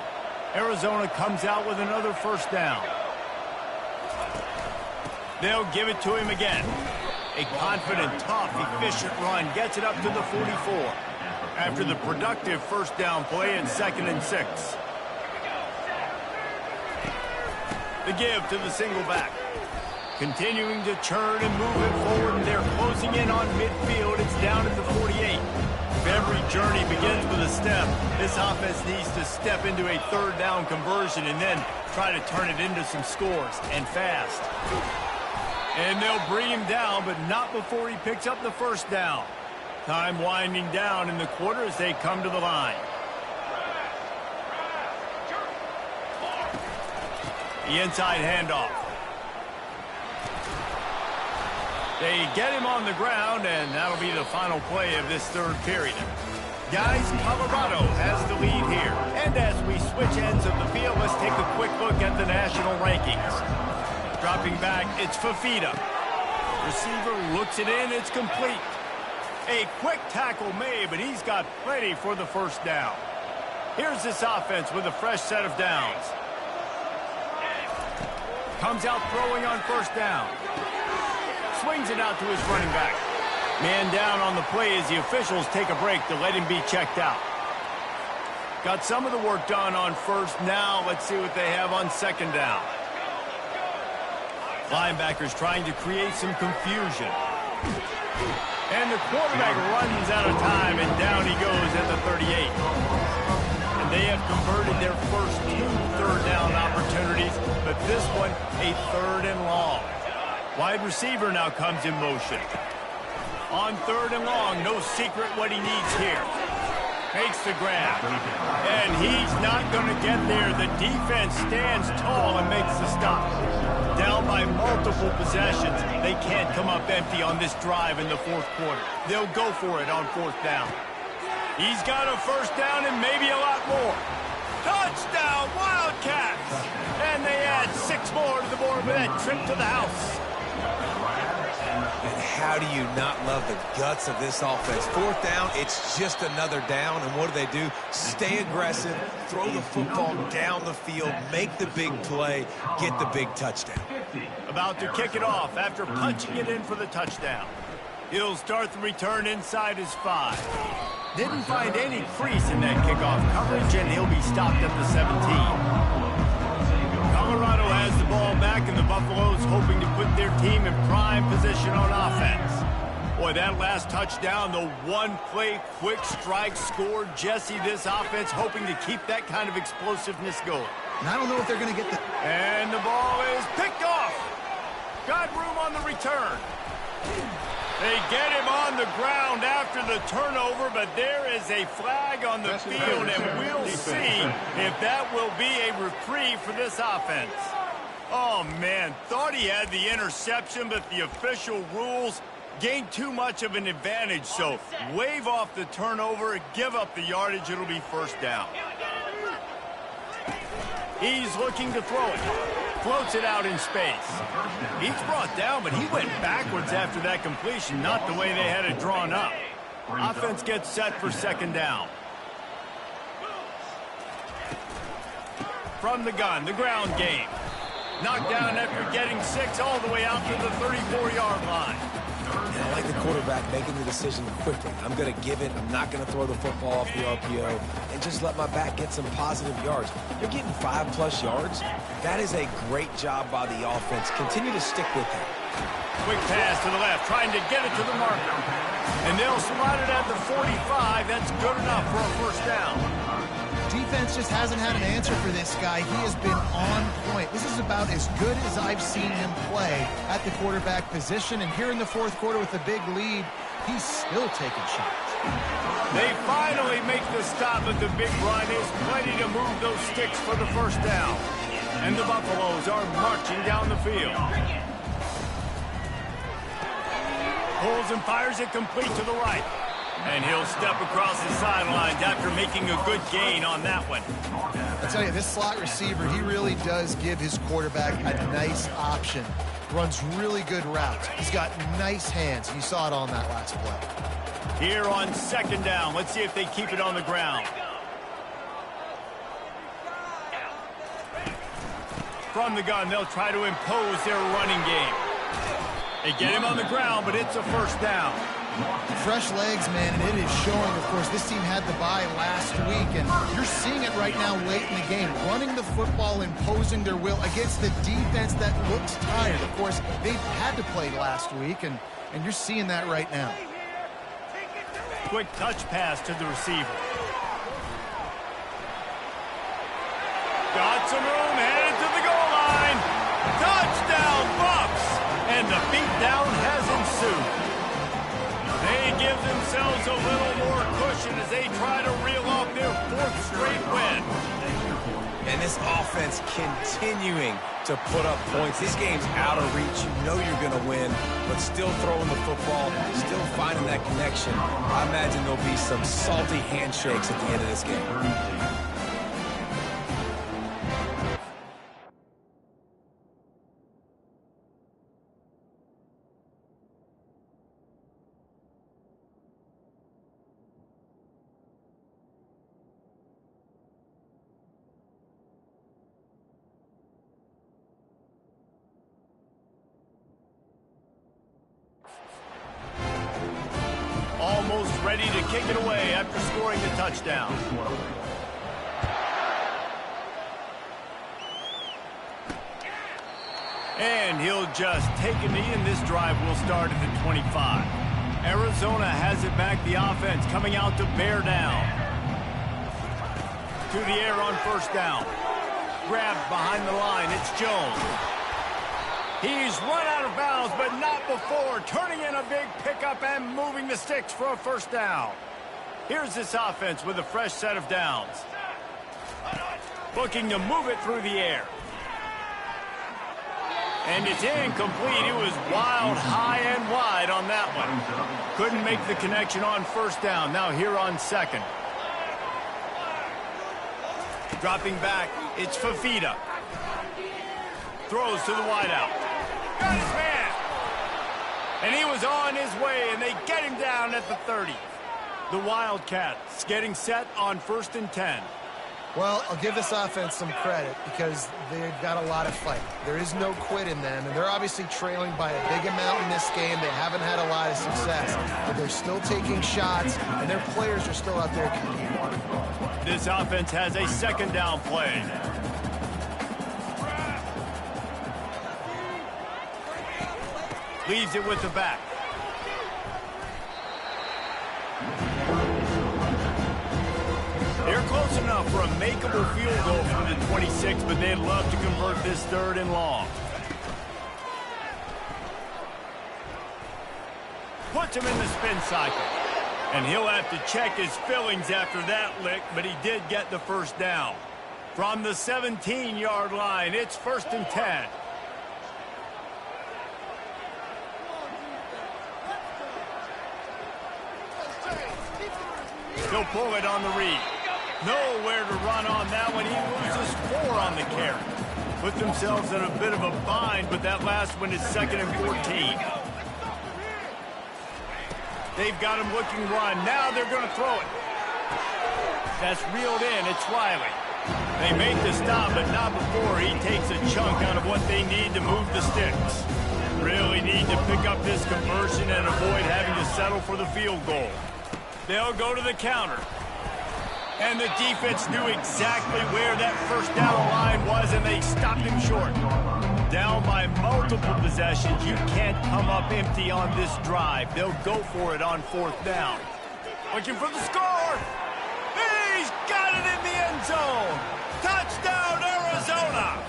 Arizona comes out with another 1st down. They'll give it to him again. A confident, tough, efficient run gets it up to the 44. After the productive 1st down play at 2nd and 6. The give to the single back. Continuing to churn and move it forward. They're closing in on midfield. It's down at the 48. If every journey begins with a step, this offense needs to step into a 3rd down conversion and then try to turn it into some scores, and fast. And they'll bring him down, but not before he picks up the 1st down. Time winding down in the quarter as they come to the line. The inside handoff. They get him on the ground, and that'll be the final play of this 3rd period. Guys, Colorado has the lead here. And as we switch ends of the field, let's take a quick look at the national rankings. Dropping back, it's Fafita. Receiver looks it in. It's complete. A quick tackle made, but he's got plenty for the first down. Here's this offense with a fresh set of downs. Comes out throwing on first down. Swings it out to his running back. Man down on the play as the officials take a break to let him be checked out. Got some of the work done on first. Now let's see what they have on second down. Linebackers trying to create some confusion. And the quarterback runs out of time, and down he goes at the 38. And they have converted their first 2 third-down opportunities, but this one a 3rd and long. Wide receiver now comes in motion. On 3rd and long, no secret what he needs here. Makes the grab. And he's not going to get there. The defense stands tall and makes the stop. Down by multiple possessions. They can't come up empty on this drive in the 4th quarter. They'll go for it on 4th down. He's got a first down and maybe a lot more. Touchdown, Wildcats! And they add 6 more to the board with that trip to the house. And how do you not love the guts of this offense? 4th down, it's just another down. And what do? Stay aggressive, throw the football down the field, make the big play, get the big touchdown. About to kick it off after punching it in for the touchdown. He'll start the return inside his 5. Didn't find any crease in that kickoff coverage, and he'll be stopped at the 17. Colorado has the ball back, and the Buffaloes hoping to put their team in prime position on offense. Boy, that last touchdown, the one-play quick strike scored. Jesse, this offense hoping to keep that kind of explosiveness going. And I don't know if they're going to get the... And the ball is picked off. Got room on the return. They get him on the ground after the turnover, but there is a flag on the field, and we'll see if that will be a reprieve for this offense. Oh, man, thought he had the interception, but the official rules gained too much of an advantage, so wave off the turnover, give up the yardage, it'll be first down. He's looking to throw it. Floats it out in space. He's brought down, but he went backwards after that completion, not the way they had it drawn up. Offense gets set for second down. From the gun, the ground game. Knocked down after getting 6 all the way out to the 34-yard line. And I like the quarterback making the decision quickly. I'm going to give it. I'm not going to throw the football off the RPO and just let my back get some positive yards. You're getting 5+ yards. That is a great job by the offense. Continue to stick with it. Quick pass to the left, trying to get it to the marker. And they'll slide it at the 45. That's good enough for a first down. Defense just hasn't had an answer for this guy. He has been on point. This is about as good as I've seen him play at the quarterback position. And here in the 4th quarter with a big lead, he's still taking shots. They finally make the stop, but the big run is plenty to move those sticks for the first down. And the Buffaloes are marching down the field. Pulls and fires it complete to the right. And he'll step across the sidelines after making a good gain on that one. I tell you, this slot receiver, he really does give his quarterback a nice option. Runs really good routes. He's got nice hands. You saw it on that last play. Here on second down, let's see if they keep it on the ground. From the gun, they'll try to impose their running game. They get him on the ground, but it's a first down. Fresh legs, man, and it is showing. Of course, this team had the bye last week, and you're seeing it right now late in the game. Running the football, imposing their will against the defense that looks tired. Of course, they've had to play last week, and you're seeing that right now. Quick touch pass to the receiver. Got some room, headed to the goal line. Touchdown, Bucks! And the beatdown has ensued. They give themselves a little more cushion as they try to reel off their 4th straight win. And this offense continuing to put up points. This game's out of reach. You know you're going to win, but still throwing the football, still finding that connection. I imagine there'll be some salty handshakes at the end of this game. take it away after scoring the touchdown. And he'll just take a knee, and this drive will start at the 25. Arizona has it back. The offense coming out to bear down. To the air on first down. Grabbed behind the line. It's Jones. He's run out of bounds, but not before turning in a big pickup and moving the sticks for a first down. Here's this offense with a fresh set of downs. Looking to move it through the air. And it's incomplete. It was wild, high, and wide on that one. Couldn't make the connection on first down. Now here on second. Dropping back, it's Fafita. Throws to the wideout. Got his man. And he was on his way, and they get him down at the 30. The Wildcats getting set on 1st and 10. Well, I'll give this offense some credit because they've got a lot of fight. There is no quit in them, and they're obviously trailing by a big amount in this game. They haven't had a lot of success, but they're still taking shots, and their players are still out there competing. This offense has a second down play. Leaves it with the back. They're close enough for a makeable field goal from the 26, but they'd love to convert this 3rd and long. Puts him in the spin cycle. And he'll have to check his fillings after that lick, but he did get the first down. From the 17-yard line, it's 1st and 10. He'll pull it on the read. Nowhere to run on that one. He loses 4 on the carry. Put themselves in a bit of a bind, but that last one is 2nd and 14. They've got him looking run. Now they're going to throw it. That's reeled in. It's Riley. They make the stop, but not before he takes a chunk out of what they need to move the sticks. Really need to pick up this conversion and avoid having to settle for the field goal. They'll go to the counter. And the defense knew exactly where that first down line was, and they stopped him short. Down by multiple possessions. You can't come up empty on this drive. They'll go for it on 4th down. Looking for the score. He's got it in the end zone. Touchdown, Arizona.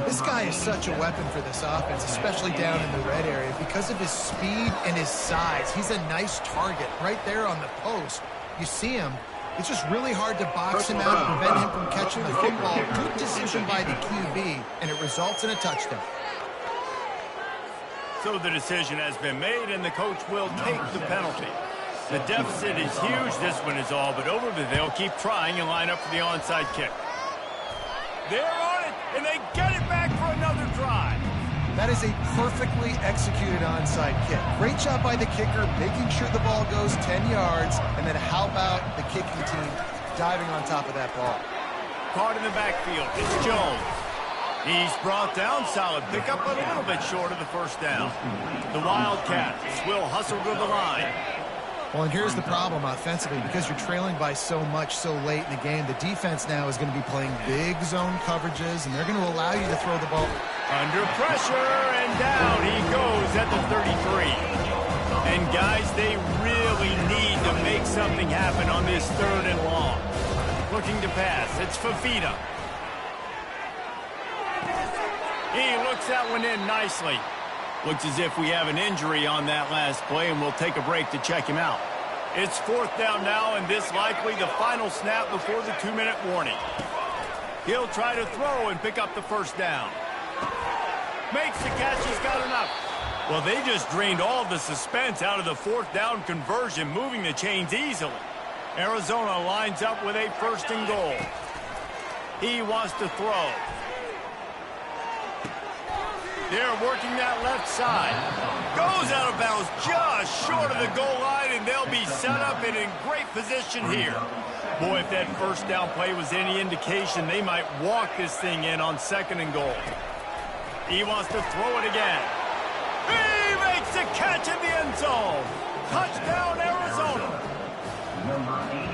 This guy is such a weapon for this offense, especially down in the red area. Because of his speed and his size, he's a nice target right there on the post. You see him. It's just really hard to box him out and prevent him from catching the football. Good decision by the QB, and it results in a touchdown. So the decision has been made, and the coach will take the penalty. The deficit is huge. This one is all but over, but they'll keep trying and line up for the onside kick. They're on it, and they get it back for another drive. That is a perfectly executed onside kick. Great job by the kicker, making sure the ball goes 10 yards, and then how about the kicking team diving on top of that ball? Caught in the backfield. It's Jones. He's brought down. Solid pickup, but a little bit short of the first down. The Wildcats will hustle to the line. Well, and here's the problem offensively. Because you're trailing by so much so late in the game, the defense now is going to be playing big zone coverages, and they're going to allow you to throw the ball. Under pressure, and down he goes at the 33. And, guys, they really need to make something happen on this 3rd and long. Looking to pass. It's Fafita. He looks that one in nicely. Looks as if we have an injury on that last play, and we'll take a break to check him out. It's 4th down now, and this likely the final snap before the 2-minute warning. He'll try to throw and pick up the first down. Makes the catch. He's got enough. Well, they just drained all the suspense out of the 4th down conversion, moving the chains easily. Arizona lines up with a 1st and goal. He wants to throw. They're working that left side. Goes out of bounds just short of the goal line, and they'll be set up and in great position here. Boy, if that first down play was any indication, they might walk this thing in on 2nd and goal. He wants to throw it again. He makes the catch in the end zone. Touchdown, Arizona.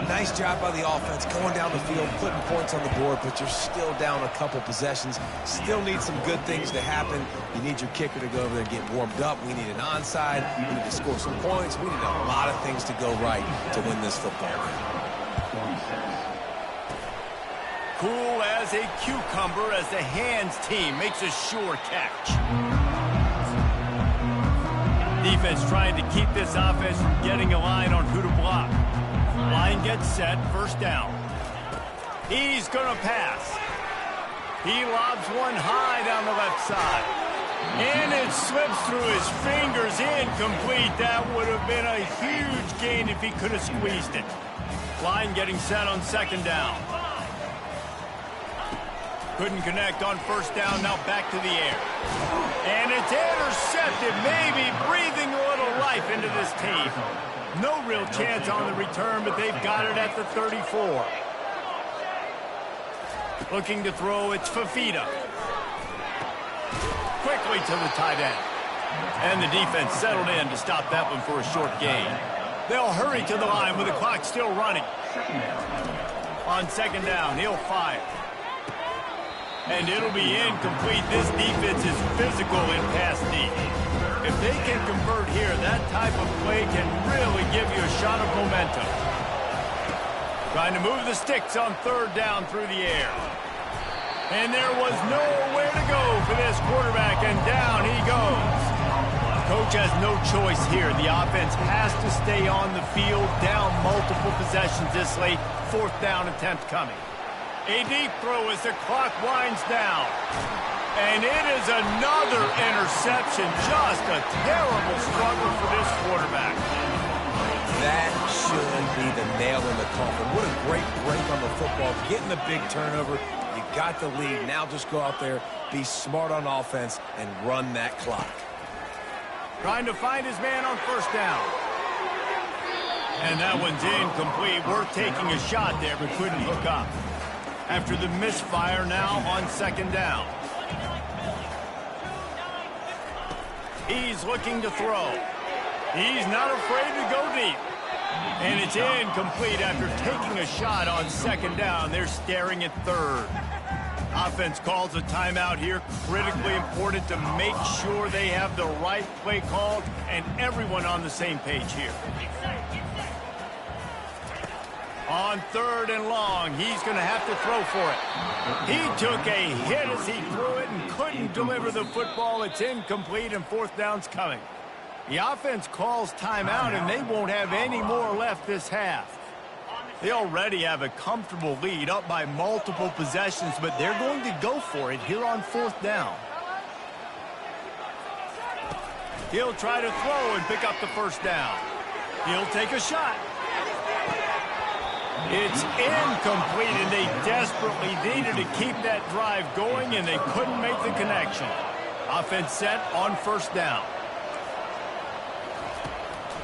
Nice job by the offense going down the field, putting points on the board, but you're still down a couple possessions. Still need some good things to happen. You need your kicker to go over there and get warmed up. We need an onside. We need to score some points. We need a lot of things to go right to win this football game. Cool as a cucumber as the hands team makes a sure catch. Defense trying to keep this offense from getting a line on who to block. Line gets set, first down. He's going to pass. He lobs one high down the left side. And it slips through his fingers, incomplete. That would have been a huge gain if he could have squeezed it. Line getting set on second down. Couldn't connect on first down, now back to the air. And it's intercepted, maybe breathing a little life into this team. No real chance on the return, but they've got it at the 34. Looking to throw, it's Fafita. Quickly to the tight end. And the defense settled in to stop that one for a short gain. They'll hurry to the line with the clock still running. On second down, he'll fire. And it'll be incomplete. This defense is physical in pass D. If they can convert here, that type of play can really give you a shot of momentum. Trying to move the sticks on third down through the air. And there was nowhere to go for this quarterback, and down he goes. Coach has no choice here. The offense has to stay on the field, down multiple possessions this late. Fourth down attempt coming. A deep throw as the clock winds down. And it is another interception. Just a terrible struggle for this quarterback. That should be the nail in the coffin. What a great break on the football. Getting the big turnover. You got the lead. Now just go out there, be smart on offense, and run that clock. Trying to find his man on first down. And that one's incomplete. Worth taking a shot there, but couldn't hook up. After the misfire, now on second down. He's looking to throw. He's not afraid to go deep. And it's incomplete after taking a shot on second down. They're staring at third. Offense calls a timeout here. Critically important to make sure they have the right play called and everyone on the same page here. On third and long, he's going to have to throw for it. He took a hit as he threw it and couldn't deliver the football. It's incomplete, and fourth down's coming. The offense calls timeout, and they won't have any more left this half. They already have a comfortable lead, up by multiple possessions, but they're going to go for it here on fourth down. He'll try to throw and pick up the first down. He'll take a shot. It's incomplete, and they desperately needed to keep that drive going, and they couldn't make the connection. Offense set on first down.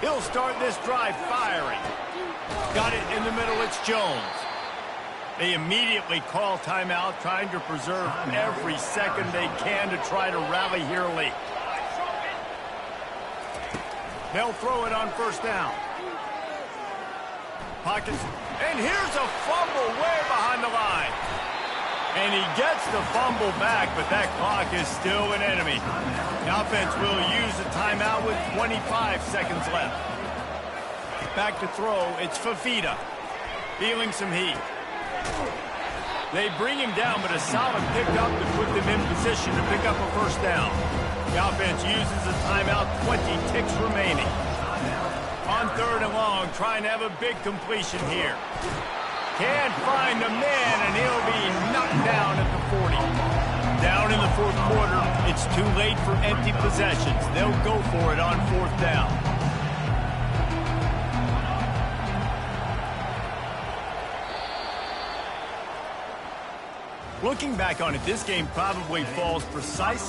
He'll start this drive firing. Got it in the middle, it's Jones. They immediately call timeout, trying to preserve every second they can to try to rally here late. They'll throw it on first down. Pockets, and here's a fumble way behind the line. And he gets the fumble back, but that clock is still an enemy. The offense will use a timeout with 25 seconds left. Back to throw, it's Fafita. Feeling some heat. They bring him down, but a solid pickup to put them in position to pick up a first down. The offense uses a timeout, 20 ticks remaining. On third and long, trying to have a big completion here. Can't find the man, and he'll be knocked down at the 40. Down in the fourth quarter, it's too late for empty possessions. They'll go for it on fourth down. Looking back on it, this game probably falls precisely